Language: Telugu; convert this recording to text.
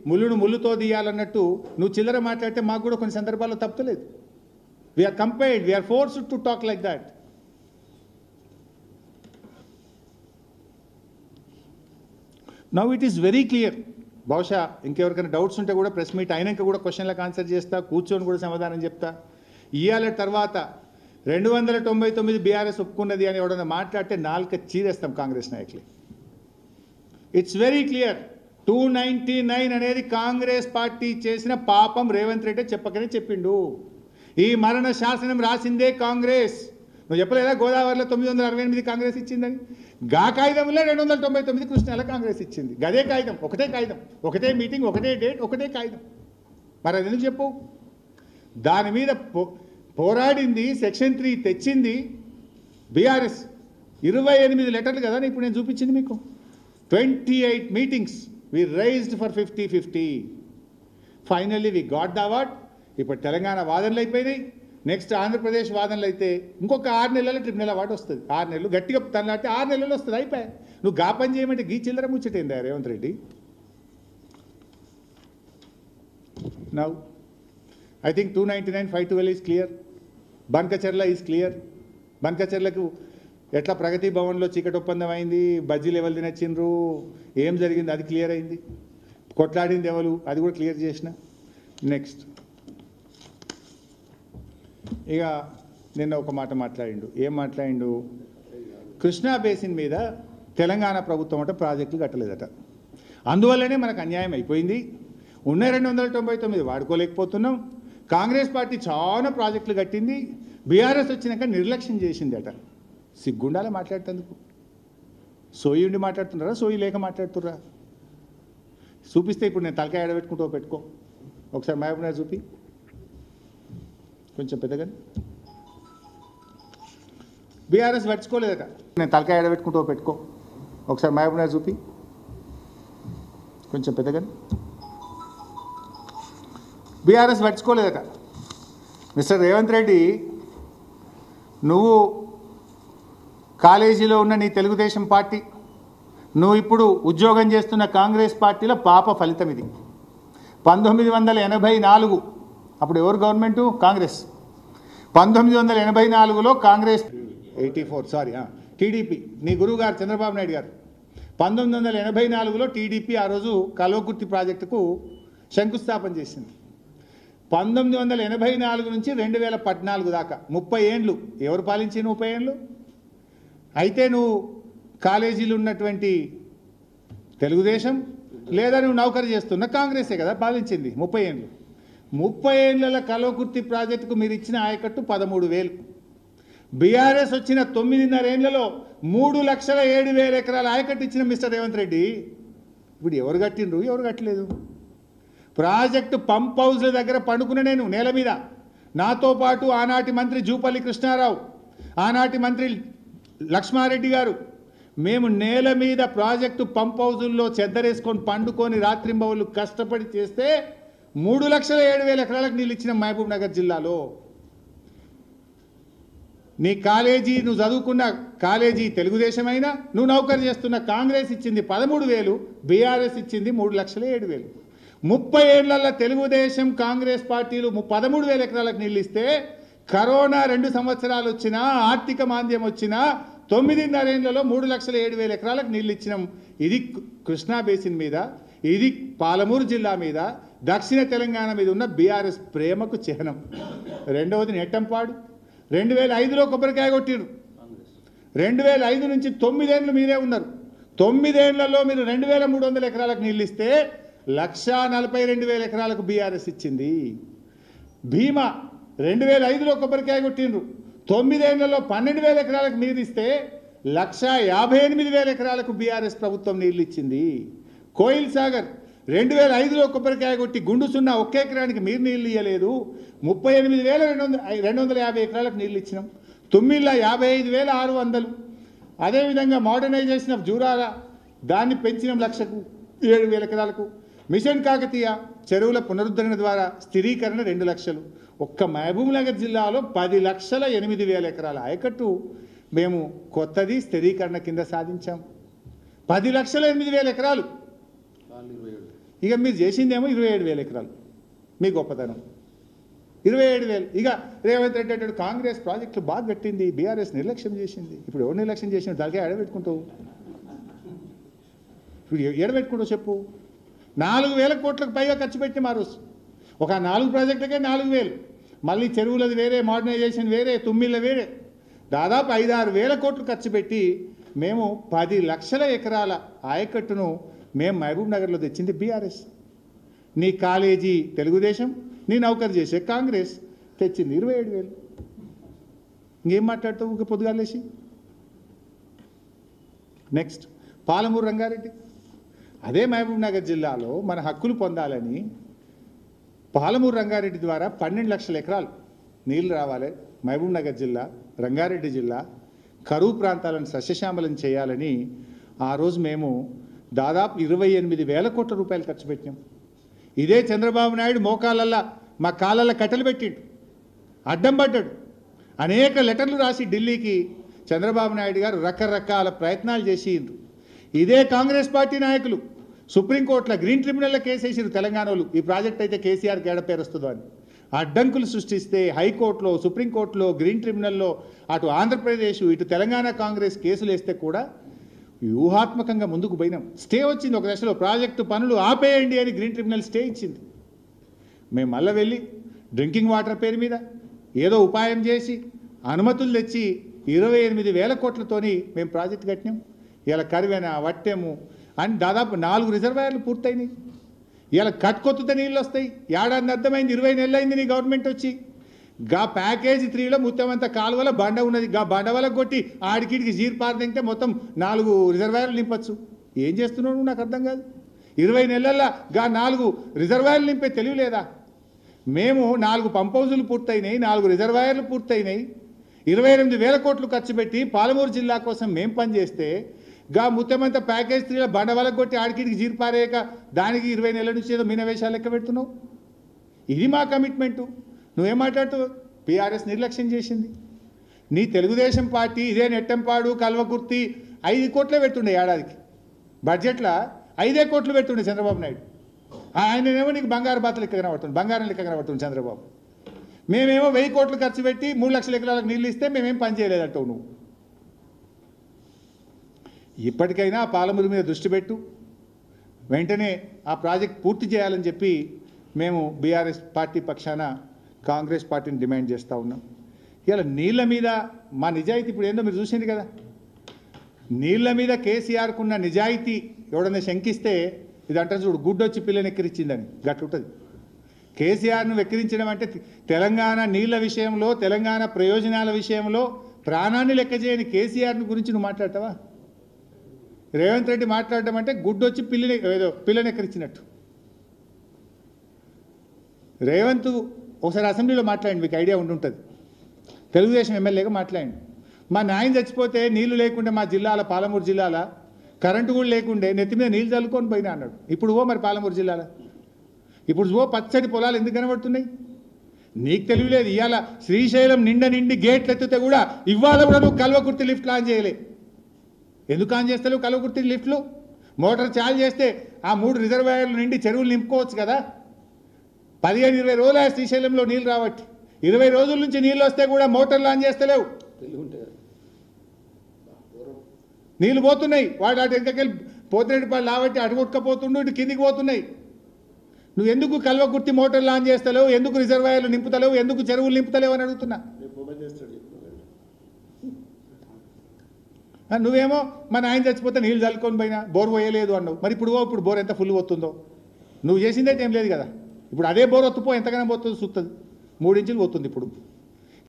ముళ్ళును ముళ్ళుతో తీయాలన్నట్టు నువ్వు చిల్లర మాట్లాడితే మాకు కూడా కొన్ని సందర్భాల్లో తప్పలేదు. We are compelled, we are forced to talk like that. Now it is very clear. బహుశా ఇంకెవరికైనా డౌట్స్ ఉంటే కూడా ప్రెస్ మీట్ అయినాక కూడా క్వశ్చన్లకు ఆన్సర్ చేస్తా, కూర్చొని కూడా సమాధానం చెప్తా. ఇవాళ తర్వాత 299 బీఆర్ఎస్ ఒప్పుకున్నది అని ఎవడన్నా మాట్లాడితే నాలుక చీరేస్తాం కాంగ్రెస్ నాయకులు. It's very clear. 299 అనేది కాంగ్రెస్ పార్టీ చేసిన పాపం రేవంత్ రెడ్డి చెప్పకనే చెప్పిండు. ఈ మరణ శాసనం రాసిందే కాంగ్రెస్. నువ్వు చెప్పలేదా గోదావరిలో 968 కాంగ్రెస్ ఇచ్చిందని? గా కాగితంలో 299 కృష్ణాల కాంగ్రెస్ ఇచ్చింది. గదే కాగితం, ఒకటే కాగితం, ఒకటే మీటింగ్, ఒకటే డేట్, ఒకటే కాగితం. మరి అది ఎందుకు చెప్పు? దాని మీద పోరాడింది, సెక్షన్ 3 తెచ్చింది బీఆర్ఎస్. 28 లెటర్లు కదా ఇప్పుడు నేను చూపించింది మీకు. 28 meetings we raised for 50-50. Finally we got the award. ఇప్పుడు తెలంగాణ వాదనలు అయిపోయినాయి. నెక్స్ట్ ఆంధ్రప్రదేశ్ వాదనలు అయితే ఇంకొక 6 నెలల ట్రిబ్యునల్ అవార్డు వస్తుంది. 6 నెలలు గట్టిగా తనలాంటి 6 నెలలు వస్తుంది. అయిపోయా. నువ్వు గా పని చేయమంటే గీ చిల్లర ముచ్చటైందా Revanth Reddy? Now I think 299 512 is clear. Banakacherla is clear. బన్కచర్లకు ఎట్లా ప్రగతి భవన్లో చీకటి ఒప్పందం అయింది, బజ్జీలు ఎవరు తినచ్చిండ్రు, ఏం జరిగింది అది క్లియర్ అయింది. కొట్లాడింది ఎవరు అది కూడా క్లియర్ చేసిన. నెక్స్ట్ ఇక నిన్న ఒక మాట మాట్లాడిండు. ఏం మాట్లాడిండు? కృష్ణా బేసిన్ మీద తెలంగాణ ప్రభుత్వం అంటే ప్రాజెక్టులు కట్టలేదట. అందువల్లనే మనకు అన్యాయం అయిపోయింది. ఉన్న 299 వాడుకోలేకపోతున్నాం. కాంగ్రెస్ పార్టీ చాలా ప్రాజెక్టులు కట్టింది, బీఆర్ఎస్ వచ్చినాక నిర్లక్ష్యం చేసింది అట. సిగ్గుండాలే మాట్లాడుతందుకు. సోయి ఉండి మాట్లాడుతున్నారా, సోయి లేక మాట్లాడుతుర్రా? చూపిస్తే ఇప్పుడు నేను తలకాయ ఆడబెట్టుకుంటూ పెట్టుకో. ఒకసారి మహబూబ్నగర్ చూపి, కొంచెం పెద్దగా. బీఆర్ఎస్ పట్టించుకోలేదట. నేను తలకాయ ఆడబెట్టుకుంటూ పెట్టుకో. ఒకసారి మహబూబ్నగర్ చూపి, కొంచెం పెద్దగా. బీఆర్ఎస్ పట్టించుకోలేదట. మిస్టర్ రేవంత్ రెడ్డి, నువ్వు కాలేజీలో ఉన్న నీ తెలుగుదేశం పార్టీ, నువ్వు ఇప్పుడు ఉద్యోగం చేస్తున్న కాంగ్రెస్ పార్టీలో పాప ఫలితం ఇది. 1984 అప్పుడు ఎవరు గవర్నమెంటు? కాంగ్రెస్. 1984లో కాంగ్రెస్ 84 టీడీపీ, నీ గురువు గారు చంద్రబాబు నాయుడు గారు 1984లో టీడీపీ ఆ రోజు కల్వకుర్తి ప్రాజెక్టుకు శంకుస్థాపన చేసింది. 1984 నుంచి 2014 దాకా 30 ఏండ్లు ఎవరు పాలించి 30 ఏండ్లు? అయితే నువ్వు కాలేజీలు ఉన్నటువంటి తెలుగుదేశం లేదా నువ్వు నౌకరీ చేస్తున్న కాంగ్రెసే కదా పాలించింది 30 ఏండ్లు. 30 ఏండ్ల కల్వకుర్తి ప్రాజెక్టుకు మీరు ఇచ్చిన ఆయకట్టు 13,000. బీఆర్ఎస్ వచ్చిన 9.5 ఏండ్లలో 3,07,000 ఎకరాల ఆయకట్టు ఇచ్చిన మిస్టర్ రేవంత్ రెడ్డి. ఇప్పుడు ఎవరు కట్టిండ్రు, ఎవరు కట్టలేదు? ప్రాజెక్టు పంప్ హౌస్ల దగ్గర పండుకున్న నేను నేల మీద, నాతో పాటు ఆనాటి మంత్రి జూపల్లి కృష్ణారావు, ఆనాటి మంత్రి లక్ష్మారెడ్డి గారు, మేము నేల మీద ప్రాజెక్టు పంప్ హౌజుల్లో చెద్దరేసుకొని పండుకొని రాత్రింబవళ్ళు కష్టపడి చేస్తే 3,07,000 ఎకరాలకు నీళ్ళు ఇచ్చిన మహబూబ్ నగర్ జిల్లాలో. నీ కాలేజీ, నువ్వు చదువుకున్న కాలేజీ తెలుగుదేశం అయినా, నువ్వు నౌకరీ చేస్తున్న కాంగ్రెస్ ఇచ్చింది 13,000, బీఆర్ఎస్ ఇచ్చింది 3,07,000. 30 ఏళ్లలో తెలుగుదేశం కాంగ్రెస్ పార్టీలు 13,000 ఎకరాలకు నీళ్ళు ఇస్తే, కరోనా 2 సంవత్సరాలు వచ్చినా, ఆర్థిక మాంద్యం వచ్చినా 9.5 ఏళ్లలో 3,07,000 ఎకరాలకు నీళ్ళు ఇచ్చినాం. ఇది కృష్ణా బేసిన్ మీద, ఇది పాలమూరు జిల్లా మీద, దక్షిణ తెలంగాణ మీద ఉన్న బీఆర్ఎస్ ప్రేమకు చిహ్నం. రెండవది నెట్టంపాడు. 2005లో కొబ్బరికాయ కొట్టిరు. 2005 నుంచి 9 ఏళ్ళు మీరే ఉన్నారు. 9 ఏళ్లలో మీరు 2,300 ఎకరాలకు నీళ్ళు ఇస్తే 1,42,000 ఎకరాలకు బీఆర్ఎస్ ఇచ్చింది. భీమా 2005లో కొబ్బరికాయ కొట్టిండ్రు. 9 ఏళ్లలో 12,000 ఎకరాలకు నీరు ఇస్తే 1,58,000 ఎకరాలకు బీఆర్ఎస్ ప్రభుత్వం నీళ్ళు ఇచ్చింది. కోయిల్ సాగర్ 2005లో కొబ్బరికాయ కొట్టి గుండు సున్నా 1 ఎకరానికి మీరు నీళ్ళు ఇవ్వలేదు. 38,250 ఎకరాలకు నీళ్ళు ఇచ్చినాం. తుమ్మిళ్ళ 55,600. అదేవిధంగా మోడర్నైజేషన్ ఆఫ్ జూరాల, దాన్ని పెంచినాం 1,07,000 ఎకరాలకు. మిషన్ కాకతీయ చెరువుల పునరుద్ధరణ ద్వారా స్థిరీకరణ 2 లక్షలు. ఒక్క మహబూబ్ నగర్ జిల్లాలో 10,08,000 ఎకరాల ఆయకట్టు మేము కొత్తది స్థిరీకరణ కింద సాధించాం. 10,08,000 ఎకరాలు. ఇక మీరు చేసిందేమో 27,000 ఎకరాలు మీ గొప్పతనం 27,000. ఇక రేవంత్ రెడ్డి అంటాడు కాంగ్రెస్ ప్రాజెక్టులు బాగా కట్టింది, బీఆర్ఎస్ నిర్లక్ష్యం చేసింది. ఇప్పుడు ఎవరు నిర్లక్ష్యం చేసిన దానికే ఎడబెట్టుకుంటావు? ఇప్పుడు ఎడబెట్టుకుంటావు చెప్పు. 4,000 కోట్లకు పైగా ఖర్చు పెట్టి మారోసు ఒక 4 ప్రాజెక్టులకే 4,000, మళ్ళీ చెరువులది వేరే, మోడర్నైజేషన్ వేరే, తుమ్మిళ్ళ వేరే, దాదాపు 5-6 వేల కోట్లు ఖర్చు పెట్టి మేము 10 లక్షల ఎకరాల ఆయకట్టును మేము మహబూబ్ నగర్లో తెచ్చింది బీఆర్ఎస్. నీ కాలేజీ తెలుగుదేశం, నీ నౌకరు చేసే కాంగ్రెస్ తెచ్చింది 27,000. ఇంకేం మాట్లాడతావు ఇంకా పొద్దుగాలేసి. నెక్స్ట్ పాలమూరు రంగారెడ్డి. అదే మహబూబ్ నగర్ జిల్లాలో మన హక్కులు పొందాలని పాలమూరు రంగారెడ్డి ద్వారా 12 లక్షల ఎకరాలు నీళ్లు రావాలి. మహబూబ్ నగర్ జిల్లా, రంగారెడ్డి జిల్లా కరువు ప్రాంతాలను సస్యశ్యామలం చేయాలని ఆ రోజు మేము దాదాపు 28,000 కోట్ల రూపాయలు ఖర్చు పెట్టినాం. ఇదే చంద్రబాబు నాయుడు మోకాళ్ళల్లో మా కాళ్ళల్లో కట్టెలు పెట్టిండు, అడ్డం పడ్డాడు. అనేక లెటర్లు రాసి ఢిల్లీకి చంద్రబాబు నాయుడు గారు రకరకాల ప్రయత్నాలు చేసిండ్రు. ఇదే కాంగ్రెస్ పార్టీ నాయకులు సుప్రీంకోర్టులో గ్రీన్ ట్రిబ్యునల్లో కేసు వేసిరు తెలంగాణలో, ఈ ప్రాజెక్ట్ అయితే కేసీఆర్కి ఏడ పేరు వస్తుందో అని. అడ్డంకులు సృష్టిస్తే హైకోర్టులో, సుప్రీంకోర్టులో, గ్రీన్ ట్రిబ్యునల్లో అటు ఆంధ్రప్రదేశ్ ఇటు తెలంగాణ కాంగ్రెస్ కేసులు వేస్తే కూడా వ్యూహాత్మకంగా ముందుకు పోయినాం. స్టే వచ్చింది ఒక దశలో, ప్రాజెక్టు పనులు ఆపేయండి అని గ్రీన్ ట్రిబ్యునల్ స్టే ఇచ్చింది. మేము మళ్ళీ వెళ్ళి డ్రింకింగ్ వాటర్ పేరు మీద ఏదో ఉపాయం చేసి అనుమతులు తెచ్చి 28,000 కోట్లతోని మేము ప్రాజెక్టు కట్టినాం. ఇలా కరివెన, వట్టెము అని దాదాపు 4 రిజర్వాయర్లు పూర్తయినాయి. ఇలా కట్టుకొత్తుతో నీళ్ళు వస్తాయి. ఏడాది అర్థమైంది, 20 నెలలు అయింది నీ గవర్నమెంట్ వచ్చి. గా ప్యాకేజీ 3లో మొత్తమంతా కాలువల బండ ఉన్నది, గా బండ వరకు కొట్టి ఆడికిడికి జీర్ పార్ తెంగితే మొత్తం 4 రిజర్వాయర్లు నింపచ్చు. ఏం చేస్తున్నావు నాకు అర్థం కాదు. 20 నెలల్లో గా 4 రిజర్వాయర్లు నింపే తెలివి లేదా? మేము 4 పంప్ హౌజులు పూర్తయినాయి, 4 రిజర్వాయర్లు పూర్తయినాయి, 28,000 కోట్లు ఖర్చు పెట్టి పాలమూరు జిల్లా కోసం మేము పనిచేస్తే గా ముత్తమంతా ప్యాకేజ్ 3లో బండ వరకు కొట్టి ఆడికిడికి జీర్ పారేయక దానికి 20 నెలల నుంచి ఏదో మీనవేషాలు లెక్క పెడుతున్నావు. ఇది మా కమిట్మెంటు. నువ్వేం మాట్లాడుతావు? బీఆర్ఎస్ నిర్లక్ష్యం చేసింది. నీ తెలుగుదేశం పార్టీ ఇదే నెట్టంపాడు, కల్వకుర్తి 5 కోట్లే పెడుతుండే ఏడాదికి. బడ్జెట్లో 5 కోట్లు పెడుతుండే చంద్రబాబు నాయుడు. ఆయననేమో నీకు బంగారు బాత లెక్క కనబడుతుంది, బంగారం లెక్క కనబడుతుంది చంద్రబాబు. మేమేమో 1000 కోట్లు ఖర్చు పెట్టి 3 లక్షల ఎకరాలకు నీళ్ళు ఇస్తే మేమేం పని చేయలేదంటావు నువ్వు. ఇప్పటికైనా పాలమూరు మీద దృష్టి పెట్టు, వెంటనే ఆ ప్రాజెక్ట్ పూర్తి చేయాలని చెప్పి మేము బీఆర్ఎస్ పార్టీ పక్షాన కాంగ్రెస్ పార్టీని డిమాండ్ చేస్తూ ఉన్నాం. ఇలా నీళ్ళ మీద మా నిజాయితీ ఇప్పుడు ఏందో మీరు చూసింది కదా. నీళ్ళ మీద కేసీఆర్కున్న నిజాయితీ ఎవడన్నా శంకిస్తే ఇది అంటారు చూడు, గుడ్డొచ్చి పిల్లని ఎక్కిరించిందని గట్లుంటుంది. కేసీఆర్ను వెక్కిరించడం అంటే తెలంగాణ నీళ్ళ విషయంలో, తెలంగాణ ప్రయోజనాల విషయంలో ప్రాణాన్ని లెక్క చేయని కేసీఆర్ని గురించి నువ్వు మాట్లాడతావా? రేవంత్ రెడ్డి మాట్లాడడం అంటే గుడ్డొచ్చి పిల్లని ఎక్కిరించినట్టు. రేవంత్ ఒకసారి అసెంబ్లీలో మాట్లాడండి, మీకు ఐడియా ఉండుంటుంది. తెలుగుదేశం ఎమ్మెల్యేగా మాట్లాడండి. మా నాయన చచ్చిపోతే నీళ్లు లేకుండే మా జిల్లాల, పాలమూరు జిల్లాల కరెంటు కూడా లేకుండే నెత్తి మీద నీళ్ళు చల్లుకొని పోయినా అన్నాడు. ఇప్పుడు మరి పాలమూరు జిల్లాల ఇప్పుడు పచ్చడి పొలాలు ఎందుకు కనబడుతున్నాయి? నీకు తెలియలేదు. ఇవాళ శ్రీశైలం నిండి గేట్లు ఎత్తితే కూడా ఇవాళ కూడా నువ్వు కల్వకుర్తి లిఫ్ట్లు ఆన్ చేయలే. ఎందుకు ఆన్ చేస్తలేవు కల్వకుర్తి లిఫ్ట్లు? మోటార్ చాలు చేస్తే ఆ 3 రిజర్వాయర్లు నిండి చెరువులు నింపుకోవచ్చు కదా. 15-20 రోజులు శ్రీశైలంలో నీళ్ళు రావట్టి, 20 రోజుల నుంచి నీళ్ళు వస్తే కూడా మోటార్లు ఆన్ చేస్తలేవు. నీళ్ళు పోతున్నాయి, వాడు అటు వెనకకెళ్ళి పోతిరెడ్డిపాడు లావట్టి అటు కొట్టుకపోతుండు, ఇటు కిందికి పోతున్నాయి. నువ్వు ఎందుకు కల్వకుర్తి మోటార్లు ఆన్ చేస్తలేవు? ఎందుకు రిజర్వాయర్లు నింపుతలేవు? ఎందుకు చెరువులు నింపుతలేవు అని అడుగుతున్నా. నువ్వేమో మన ఆయన చచ్చిపోతే నీళ్ళు చల్లుకొని పోయినా బోర్ పోయలేదు అన్నావు. మరి ఇప్పుడు బోర్ ఎంత ఫుల్ పోతుందో నువ్వు చేసిందైతే ఏం లేదు కదా. ఇప్పుడు అదే బోర్ ఒత్తుపో ఎంతగానో పోతుందో చూస్తుంది. 3 ఇంచులు పోతుంది ఇప్పుడు.